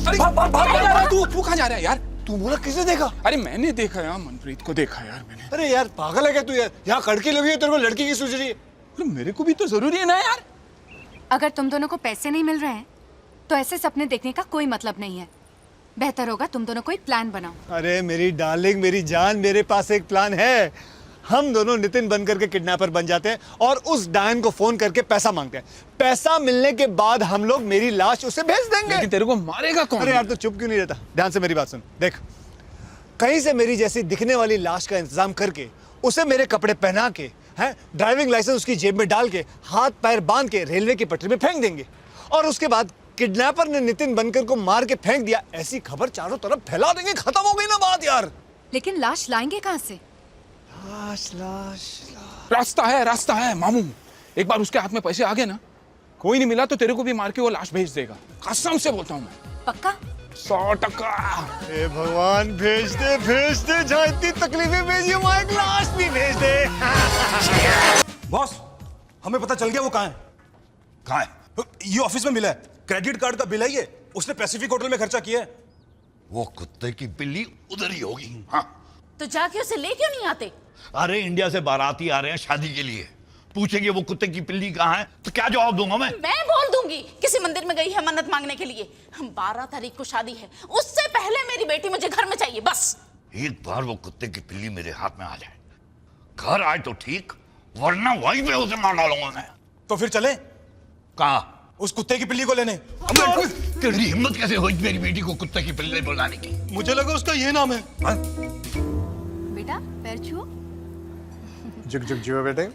अरे तू कहाँ जा रहा है यार? तू बोला किसने देखा? अरे मैंने देखा यार, मनप्रीत को देखा यार मैंने। अरे यार पागल है क्या तू यार? यहाँ लड़की लगी है, तेरे को लड़की की सूझ रही है? अरे मेरे को भी तो जरूरी है ना यार। अगर तुम दोनों को पैसे नहीं मिल रहे हैं तो ऐसे सपने देखने का कोई मतलब नहीं है। बेहतर होगा तुम दोनों कोई प्लान बनाओ। अरे मेरी डार्लिंग, मेरी जान, मेरे पास एक प्लान है। हम दोनों नितिन बन करके किडनैपर बन जाते हैं और उस डायन को फोन करके पैसा मांगते हैं। पैसा मिलने के बाद हम लोग मेरी लाश उसे भेज देंगे। लेकिन तेरे को मारेगा कौन? अरे यार तो चुप क्यों नहीं रहता? ध्यान से मेरी बात सुन। देख, कहीं से मेरी जैसी दिखने वाली लाश का इंतजाम करके उसे मेरे कपड़े पहना के, हैं, ड्राइविंग लाइसेंस उसकी जेब में डाल के, हाथ पैर बांध के रेलवे की पटरी में फेंक देंगे। और उसके बाद किडनैपर ने नितिन बनकर को मार के फेंक दिया, ऐसी खबर चारों तरफ फैला देंगे। खत्म हो गई ना बात यार। लेकिन लाश लाएंगे कहाँ से? लाश लाश रास्ता है मामू। एक बार उसके हाथ में पैसे आ गए ना, कोई नहीं मिला तो तेरे को भी मार के वो लाश भेज देगा। कसम से बोलता हूँ मैं। पक्का? 100%। हे भगवान, भेज दे। जहाँ इतनी तकलीफें भेजी, वहाँ एक लाश भी भेज दे। बॉस, हमें पता चल गया वो कहाँ है। कहाँ है? ये ऑफिस में मिला है। क्रेडिट कार्ड का बिल है ये। उसने पैसिफिक होटल में खर्चा किया है। वो कुत्ते की पिल्ली उधर ही होगी। हाँ, तो जाके उसे ले क्यों नहीं आते? अरे इंडिया से बाराती आ रहे हैं शादी के लिए, पूछेंगे वो कुत्ते की पिल्ली कहाँ है तो क्या जवाब दूंगा मैं बोल दूंगी किसी मंदिर में गई है मन्नत मांगने के लिए। हम 12 तारीख को शादी है, उससे पहले मेरी बेटी मुझे घर में चाहिए बस। एक बार वो कुत्ते की पिल्ली मेरे हाथ में आ जाए, घर आए तो ठीक, वरना वहीं पे उसे मार डालूंगा मैं। तो फिर चले कहा? उस कुत्ते की पिल्ली को लेने। तेरी हिम्मत कैसे हुई मेरी बेटी को कुत्ते की पिल्ली बुलाने की? मुझे लगा उसका ये नाम है। बेटा पैर छुओ। जुग जुग जियो बेटे।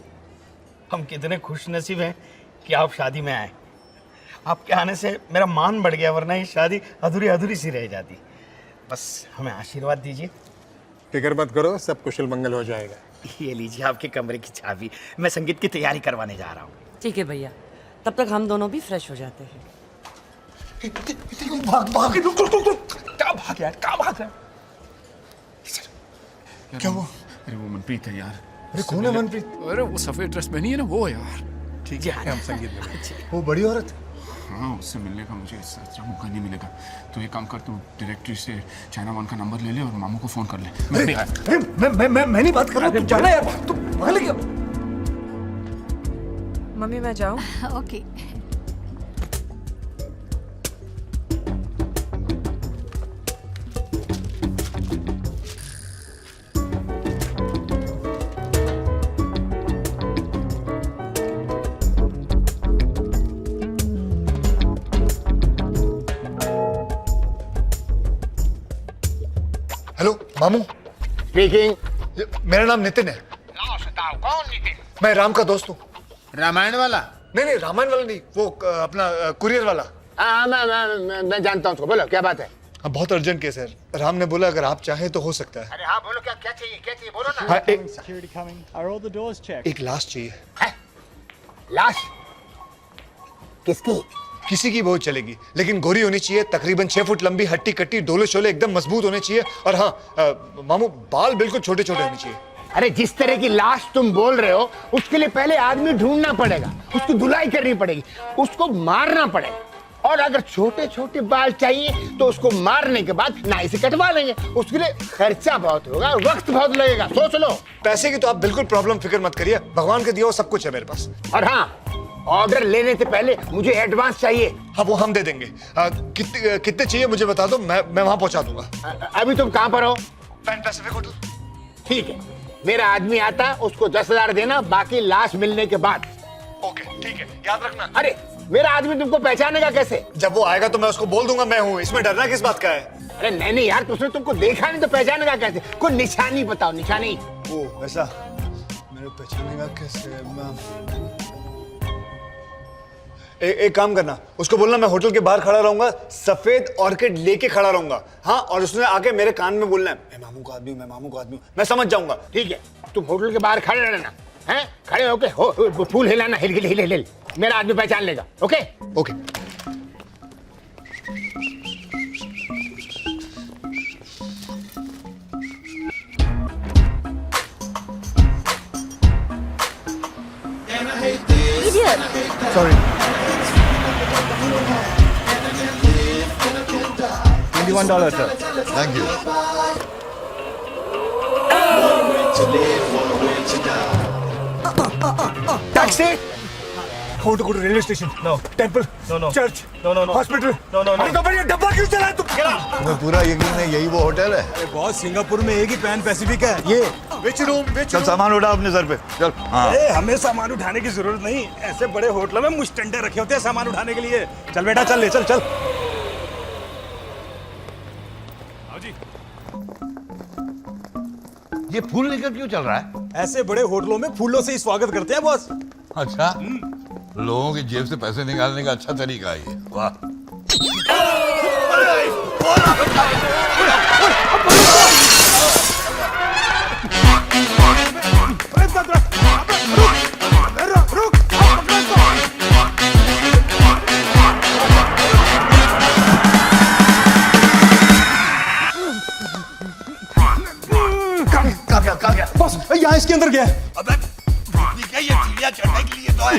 हम कितने खुश नसीब हैं कि आप शादी में आए। आपके आने से मेरा मान बढ़ गया, वरना ये शादी अधूरी अधूरी सी रह जाती। बस हमें आशीर्वाद दीजिए। फिक्र मत करो, सब कुशल मंगल हो जाएगा। ये लीजिए आपके कमरे की चाबी, मैं संगीत की तैयारी करवाने जा रहा हूँ। ठीक है भैया, तब तक हम दोनों भी फ्रेश हो जाते हैं। क्या भाग यार, क्या भाग रहा है? क्या वो? अरे वो मनप्रीत है यार। अरे कौन है मनप्रीत? अरे वो सफेद ड्रेस पहनी है ना, वो यार। ठीक है, हम संगीत में। वो बड़ी औरत। हाँ, उससे मिलने का मुझे इससे अच्छा मौका नहीं मिलेगा। तो एक काम कर, तू डायरेक्टरी से चाइना वन का नंबर ले ले और मामू को फोन कर ले। मैं भी आया। अरे मैं नहीं बात कर रहा हूँ, तू जाना यार। तू पागल है क्या? मम्मी मैं जाऊँ? ओके। हेलो मामू। स्पीकिंग। मेरा नाम नितिन है। कौन नितिन? मैं राम का दोस्त हूँ। रामायण वाला? नहीं, रामायण वाला नहीं, वो अपना कुरियर वाला। हाँ, मैं जानता हूँ उसको। बोलो क्या बात है? हाँ, बहुत अर्जेंट केस है। राम ने बोला अगर आप चाहें तो हो सकता है। अरे हाँ बोलो, क्या चाहिए बोलो ना। हाँ, एक लाश चाहिए। है? लाश? किसकी? किसी की बहुत चलेगी, लेकिन गोरी होनी चाहिए, तकरीबन 6 फुट लंबी, हट्टी कट्टी, डोले शोले एकदम मजबूत होने चाहिए। और हाँ मामू, बाल बिल्कुल छोटे छोटे होने चाहिए। अरे जिस तरह की लाश तुम बोल रहे हो, उसके लिए पहले आदमी ढूंढना पड़ेगा, उसकी धुलाई करनी पड़ेगी, उसको मारना पड़ेगा। और अगर छोटे छोटे बाल चाहिए तो उसको मारने के बाद नाई से कटवा लेंगे। उसके लिए खर्चा बहुत होगा, वक्त बहुत लगेगा। सोच लो। पैसे की तो आप बिल्कुल प्रॉब्लम फिक्र मत करिए, भगवान के दिया वो सब कुछ है मेरे पास। और हाँ, ऑर्डर लेने से पहले मुझे एडवांस चाहिए। हाँ, वो हम दे देंगे। कितने चाहिए मुझे बता दो, मैं वहां पहुंचा दूंगा। अभी तुम कहाँ पर हो? Pan Pacific hotel. ठीक है, मेरा आदमी आता, उसको 10,000 देना, बाकी लाश मिलने के बाद। ओके ठीक है, याद रखना। अरे मेरा आदमी तुमको पहचानेगा कैसे? जब वो आएगा तो मैं उसको बोल दूंगा मैं हूँ, इसमें डरना किस बात का है? अरे नहीं यार, उसने तुमको देखा नहीं तो पहचानेगा कैसे? कोई निशानी बताओ, निशानी। ओ वैसा, मेरे पहचानेगा कैसे? एक काम करना, उसको बोलना मैं होटल के बाहर खड़ा रहूंगा, सफेद ऑर्किड लेके खड़ा रहूंगा। हाँ, और उसने आके मेरे कान में बोलना है, मैं मामू का आदमी हूँ, मैं मामू का आदमी हूँ। मैं समझ जाऊंगा। ठीक है, तुम होटल के बाहर खड़े रहना, हैं? खड़े होके हो फूल हिलाना, हिल हिल हिल हिल। मेरा आदमी पहचान लेगा। Okay okay. Sorry. $21, sir. Thank you. Taxi. I want to go to railway station. No. Temple. No. Church. No. Hospital. No. अरे तो फिर ये डब्बा क्यों चला तुम? तुम्हें पूरा यकीन है यही वो होटल है? अरे बॉस, सिंगापुर में एक ही पैन पैसिफिक है, ये। Which room? चल सामान उठा अपने सर पे, चल। हाँ। अरे हमें सामान उठाने की जरूरत नहीं, ऐसे बड़े होटलों में मुस्टंडे रखे होते हैं सामान उठाने के लिए। चल बेटा, चल ले, चल। ये फूल लेकर क्यों चल रहा है? ऐसे बड़े होटलों में फूलों से ही स्वागत करते हैं बॉस। अच्छा, लोगों की जेब से पैसे निकालने का अच्छा तरीका है ये। वाह। कहाँ गया? बॉस, यहाँ इसके अंदर गया है। अबे, ठीक है, ये सीढ़ियाँ चढ़ने के लिए तो है।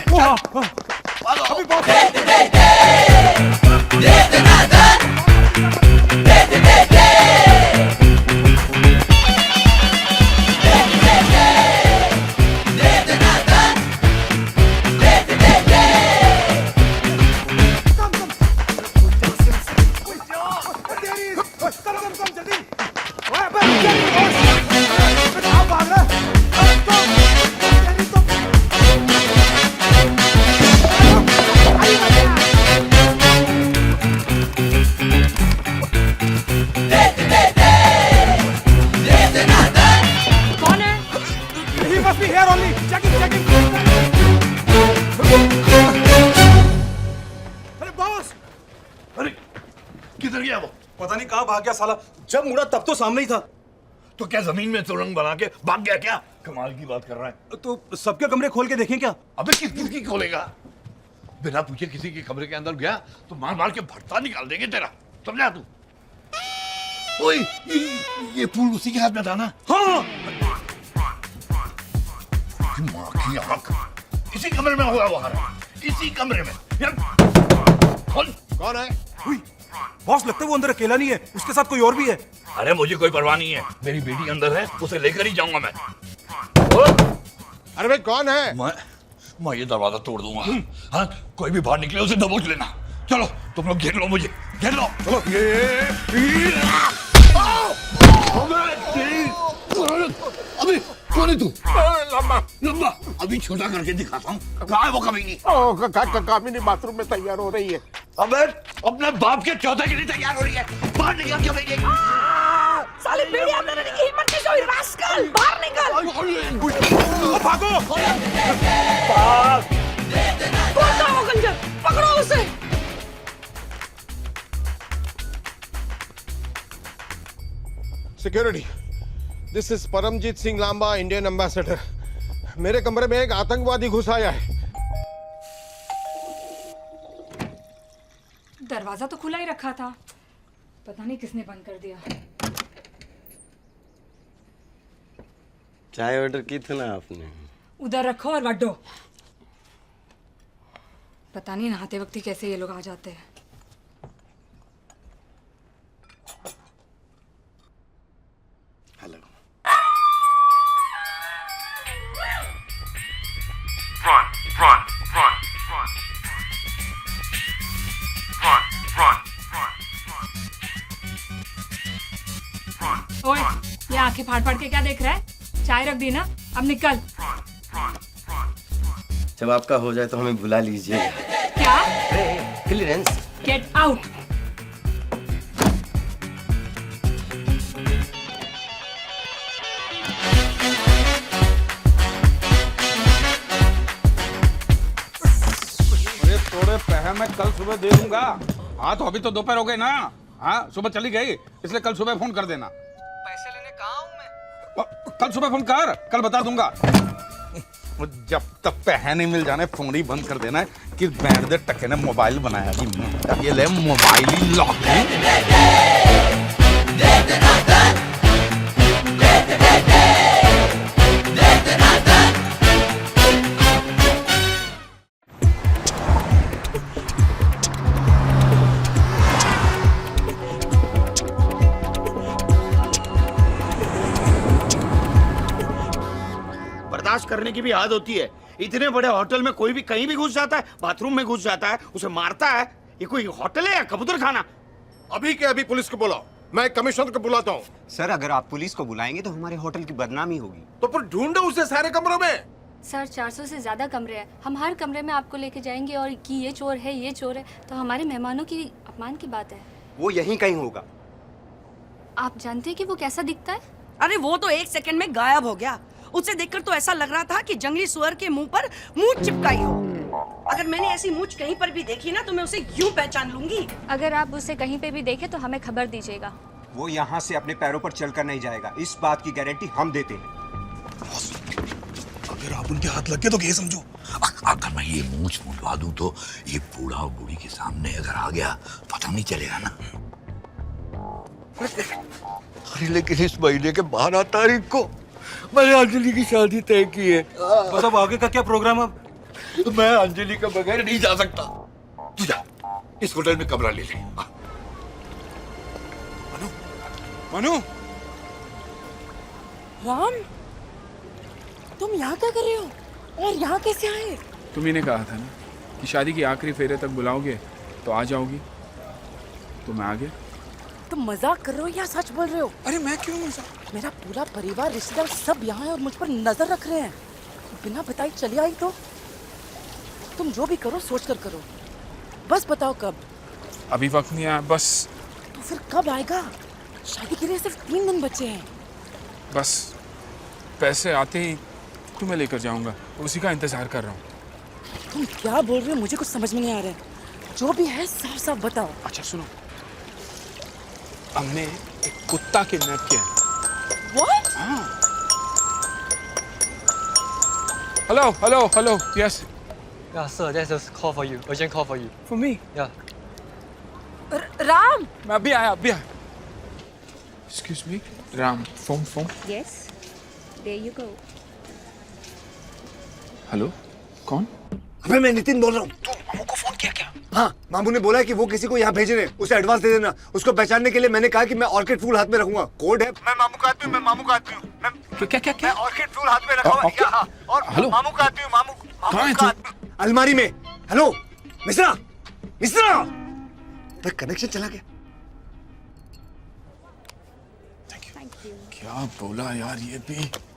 चल। अभी बॉस। किधर गया वो? पता नहीं कहाँ भाग गया साला। जब मुड़ा तब तो सामने ही था। तो क्या जमीन में सुरंग बना के भाग गया क्या? कमाल की बात कर रहा है। तो सबके कमरे खोल के देखें क्या? अबे किसकी खोलेगा? बिना पूछे किसी के कमरे के अंदर गया तो मार मार के भट्टा निकाल देंगे तेरा, समझा तू? ओए, ये फूल उसी के हाथ में था ना? हाँ। माँ की आँख, इसी कमरे में होगा वो हरा, इसी कमरे में। कौन है? बॉस, लगता है वो अंदर अकेला नहीं है, उसके साथ कोई और भी है। अरे मुझे कोई परवाह नहीं है, मेरी बेटी अंदर है, उसे लेकर ही जाऊंगा मैं। अरे भाई कौन है? मैं ये दरवाजा तोड़ दूंगा। हाँ, कोई भी बाहर निकले उसे दबोच लेना। चलो तुम लोग घेर लो मुझे, घेर लो। चलो। अभी कौन है तू? लंबा अभी छोटा करके दिखाता हूँ। कहाँ है वो कमीनी? कामिनी बाथरूम में तैयार हो रही है। अबे अपने बाप के चौथे के लिए तैयार हो रही है, बाहर निकल के भेजेगी। साले पीढ़ी आपने रहने की हिम्मत कैसे हुई? रास्कल, बाहर निकल। भागो। कौन था वो गंजर? पकड़ो उसे। Security, this is Paramjit Singh Lamba, Indian ambassador. मेरे कमरे में एक आतंकवादी घुस आया है। दरवाजा तो खुला ही रखा था, पता नहीं किसने बंद कर दिया। चाय ऑर्डर की थी ना आपने? उधर रखो और वड्डो। पता नहीं नहाते वक्त ही कैसे ये लोग आ जाते हैं। हेलो। ओए, ये आंखें फाड़ फाड़ के क्या देख रहा है? चाय रख दी ना, अब निकल। जब आपका हो जाए तो हमें बुला लीजिएगा। क्या? क्लियरेंस। Get out. अरे थोड़े पैसे मैं कल सुबह दे दूंगा। हाँ तो अभी तो दोपहर हो गए ना। हाँ सुबह चली गई, इसलिए कल सुबह फोन कर देना। पैसे लेने कहाँ हूँ मैं? कल सुबह फोन कर, कल बता दूंगा। जब तक पैसे नहीं मिल जाने फोन ही बंद कर देना है कि बैंड दे टके ने मोबाइल बनाया जी। ये ले मोबाइल ही लॉक बर्दाश्त करने की भी आदत होती है। इतने बड़े होटल में कोई भी कहीं भी घुस जाता है, बाथरूम में घुस जाता है, उसे मारता है। ये कोई होटल है या कबूतर खाना? अभी के अभी पुलिस को बुलाओ, मैं कमिश्नर को बुलाता हूँ। सर अगर आप पुलिस को बुलाएंगे तो हमारे होटल की बदनामी होगी। तो फिर ढूंढो उसे सारे कमरों में। सर 400 से ज्यादा कमरे हैं, हम हर कमरे में आपको लेके जाएंगे और कि ये चोर है ये चोर है, तो हमारे मेहमानों की अपमान की बात है। वो यहीं कहीं होगा। आप जानते हैं कि वो कैसा दिखता है? अरे वो तो 1 सेकंड में गायब हो गया। उसे देखकर तो ऐसा लग रहा था कि जंगली सुअर के मुंह पर मूंछ चिपकाई हो। अगर मैंने ऐसी मूंछ कहीं पर भी देखी ना तो मैं उसे यूं पहचान लूंगी। अगर आप उसे कहीं पे भी देखें तो हमें खबर दीजिएगा। वो यहाँ से अपने पैरों पर चलकर नहीं जाएगा, इस बात की गारंटी हम देते हैं। अगर आप उनके हाथ लग गए तो क्या समझो? अगर मैं ये मूंछ मुंडवा दूं तो ये बूढ़ा और बूढ़ी के सामने अगर आ गया पता नहीं चलेगा ना। अरे लेकिन इस महीने के 12 तारीख को मैंने अंजलि की शादी तय की है। बस अब आगे का क्या प्रोग्राम? अब मैं अंजलि के बगैर नहीं जा सकता। तू जा, इस होटल में कमरा ले ले। मनु, राम, तुम यहाँ क्या कर रहे हो और यहाँ कैसे आए? तुम्ही ने कहा था ना कि शादी की आखिरी फेरे तक बुलाओगे तो आ जाओगी, तो मैं आ गया। तुम मजाक कर रहे हो या सच बोल रहे हो? अरे मैं क्यों मजाक? मेरा पूरा परिवार, रिश्तेदार सब यहाँ है और मुझ पर नजर रख रहे हैं। बिना बताई चली आई तो? तुम जो भी करो सोच कर करो, बस बताओ कब? अभी वक्त नहीं आया, बस तो फिर कब आएगा? शादी के लिए सिर्फ 3 दिन बचे हैं। बस पैसे आते ही तुम्हें लेकर जाऊंगा, उसी का इंतजार कर रहा हूँ। तुम क्या बोल रहे हो? मुझे कुछ समझ में नहीं आ रहा है। जो भी है साफ साफ बताओ। अच्छा सुनो, हमने एक कुत्ता किडनैप किया है। What? हाँ। Hello hello hello, yes. Yeah, sir, there's a call for you. Urgent call for you. For me? Yeah. Ram, मैं अभी आया, अभी आया। Excuse me, Ram, phone. Yes, there you go. Hello, कौन? अबे मैं नितिन बोल रहा हूँ। तू मामू को फोन किया क्या? हाँ, मामू ने बोला है कि वो किसी को यहाँ भेज रहे हैं, उसे एडवांस दे देना। उसको पहचानने के लिए मैंने कहा कि मैं ऑर्किड फूल हाथ में रखूंगा। कोड है, मैं मामू का आदमी हूँ, मैं मामू का आदमी हूँ। क्या? मैं ऑर्किड फूल हाथ में रखा हुआ ऑर्किड? यहाँ, और हेलो? मामू का आदमी हूँ, मामू कहाँ है का तू? आदमी। अलमारी में। हेलो, मिश्रा, मैं कनेक्शन चला गया। क्या बोला यार ये भी?